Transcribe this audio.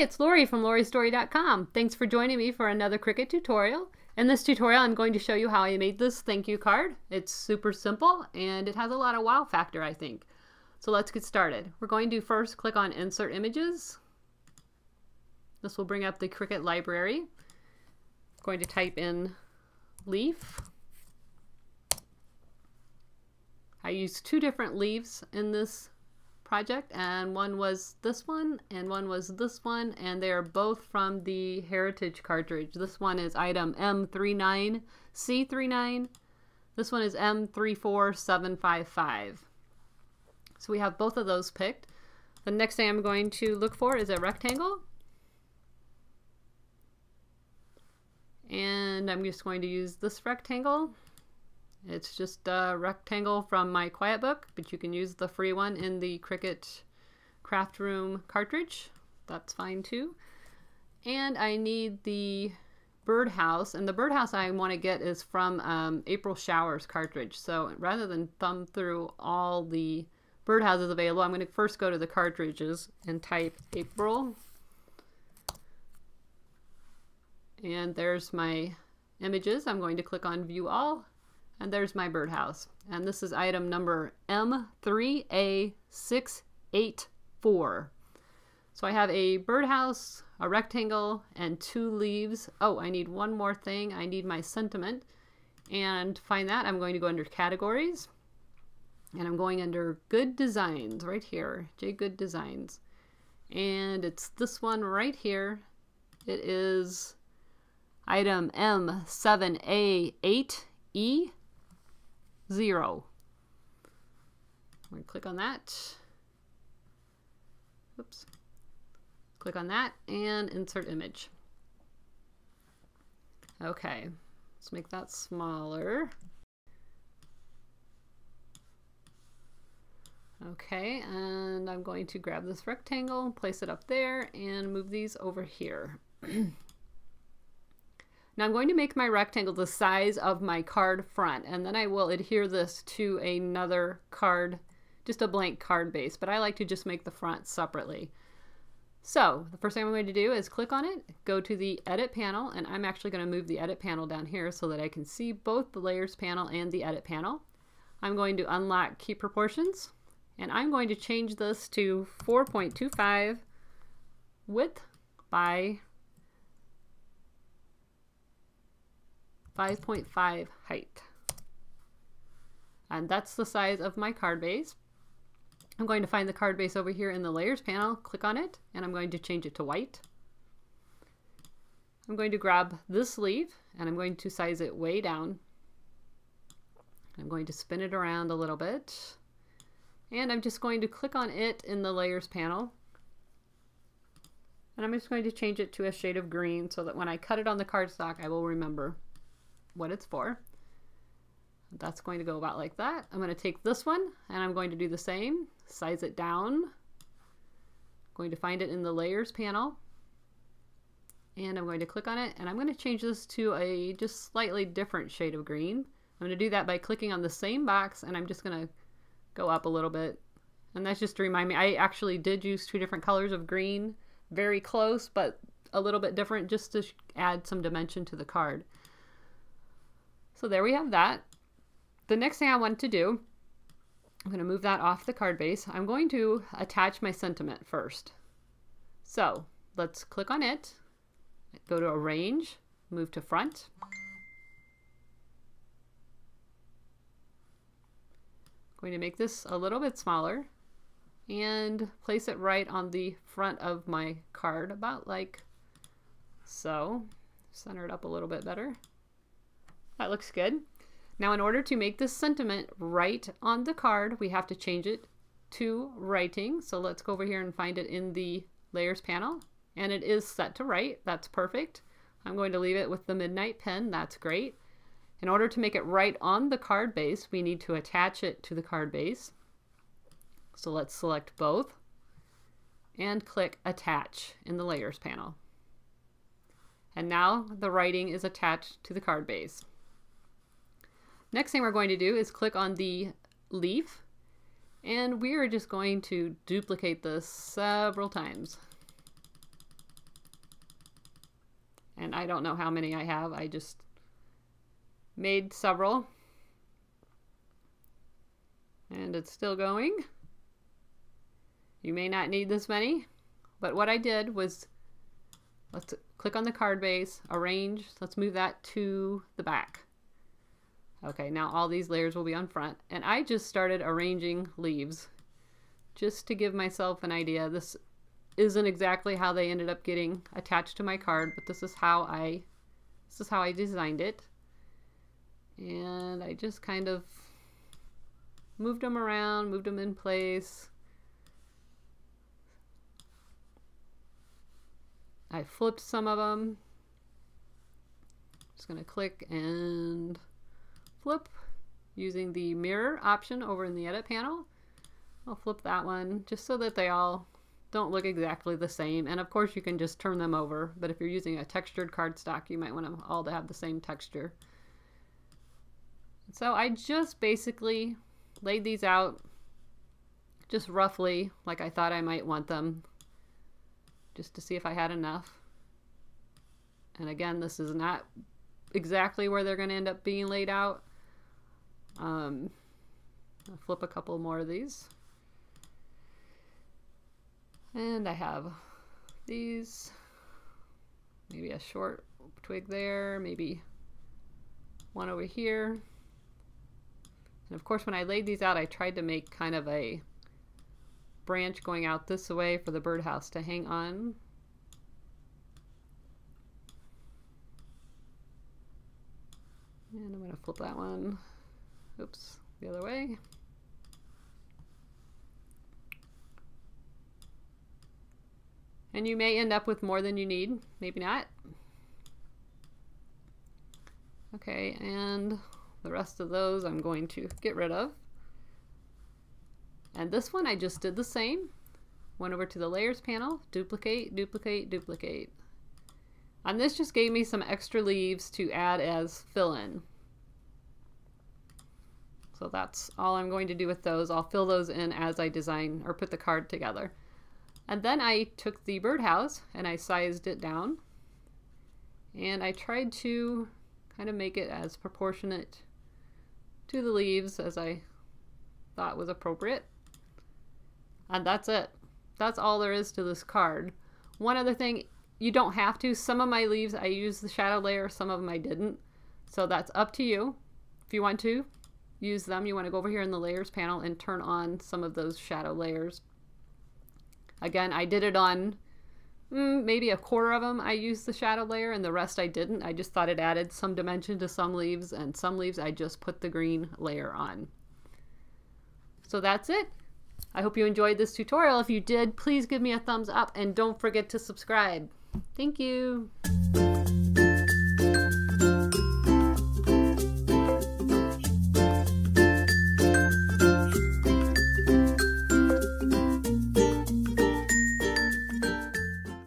it's Lori from loristory.com. Thanks for joining me for another Cricut tutorial. In this tutorial, I'm going to show you how I made this thank you card. It's super simple and it has a lot of wow factor, I think. So let's get started. We're going to first click on Insert Images. This will bring up the Cricut library. I'm going to type in leaf. I used two different leaves in this project, and one was this one and one was this one, and they are both from the Heritage cartridge. This one is item M39C39. This one is M34755. So we have both of those picked. The next thing I'm going to look for is a rectangle, and I'm just going to use this rectangle. It's just a rectangle from my Quiet book, but you can use the free one in the Cricut Craft Room cartridge. That's fine too. And I need the birdhouse, and the birdhouse I want to get is from April Showers cartridge. So rather than thumb through all the birdhouses available, I'm going to first go to the cartridges and type April. And there's my images. I'm going to click on View All. And there's my birdhouse. And this is item number M3A684. So I have a birdhouse, a rectangle, and two leaves. Oh, I need one more thing. I need my sentiment. And to find that, I'm going to go under Categories. And I'm going under Good Designs right here. J Good Designs. And it's this one right here. It is item M7A8E0. I'm going to click on that. Oops. Click on that and insert image. Okay, let's make that smaller. Okay, and I'm going to grab this rectangle, place it up there, and move these over here. Now I'm going to make my rectangle the size of my card front, and then I will adhere this to another card, just a blank card base, but I like to just make the front separately. So the first thing I'm going to do is click on it, go to the Edit panel, and I'm actually going to move the Edit panel down here so that I can see both the Layers panel and the Edit panel. I'm going to unlock Keep Proportions, and I'm going to change this to 4.25 width by 5.5 height. And that's the size of my card base. I'm going to find the card base over here in the Layers panel, click on it, and I'm going to change it to white. I'm going to grab this leaf and I'm going to size it way down. I'm going to spin it around a little bit, and I'm just going to click on it in the Layers panel, and I'm just going to change it to a shade of green so that when I cut it on the cardstock I will remember what it's for. That's going to go about like that. I'm going to take this one and I'm going to do the same, size it down. I'm going to find it in the Layers panel, and I'm going to click on it, and I'm going to change this to a just slightly different shade of green. I'm going to do that by clicking on the same box, and I'm just going to go up a little bit, and that's just to remind me I actually did use two different colors of green, very close but a little bit different, just to add some dimension to the card. So there we have that. The next thing I want to do, I'm going to move that off the card base. I'm going to attach my sentiment first. So let's click on it, go to Arrange, move to Front. I'm going to make this a little bit smaller and place it right on the front of my card, about like so. Center it up a little bit better. That looks good. Now in order to make this sentiment right on the card, we have to change it to writing. So let's go over here and find it in the Layers panel, and it is set to write. That's perfect. I'm going to leave it with the Midnight Pen. That's great. In order to make it right on the card base, we need to attach it to the card base. So let's select both and click Attach in the Layers panel. And now the writing is attached to the card base. Next thing we're going to do is click on the leaf, and we are just going to duplicate this several times. and I don't know how many I have. I just made several, and it's still going. You may not need this many, but what I did was, let's click on the card base, arrange, let's move that to the back. Okay, now all these layers will be on front, and I just started arranging leaves just to give myself an idea. This isn't exactly how they ended up getting attached to my card, but this is how I designed it. And I just kind of moved them around, moved them in place. I flipped some of them. Just gonna click and flip using the mirror option over in the edit panel. I'll flip that one just so that they all don't look exactly the same. And of course you can just turn them over, but if you're using a textured cardstock, you might want them all to have the same texture. So I just basically laid these out just roughly like I thought I might want them, just to see if I had enough. And again, this is not exactly where they're going to end up being laid out. I'll flip a couple more of these. And I have these, maybe a short twig there, maybe one over here. And of course, when I laid these out, I tried to make kind of a branch going out this way for the birdhouse to hang on. And I'm going to flip that one, oops, the other way. And you may end up with more than you need, maybe not. Okay, and the rest of those I'm going to get rid of. And this one I just did the same. Went over to the layers panel, duplicate, duplicate, duplicate. And this just gave me some extra leaves to add as fill-in. So that's all I'm going to do with those. I'll fill those in as I design or put the card together. And then I took the birdhouse and I sized it down. And I tried to kind of make it as proportionate to the leaves as I thought was appropriate. And that's it. That's all there is to this card. One other thing, you don't have to. Some of my leaves I used the shadow layer, some of them I didn't. So that's up to you. If you want to use them, you want to go over here in the layers panel and turn on some of those shadow layers. Again, I did it on maybe a quarter of them I used the shadow layer and the rest I didn't. I just thought it added some dimension to some leaves, and some leaves I just put the green layer on. So that's it. I hope you enjoyed this tutorial. If you did, please give me a thumbs up and don't forget to subscribe. Thank you.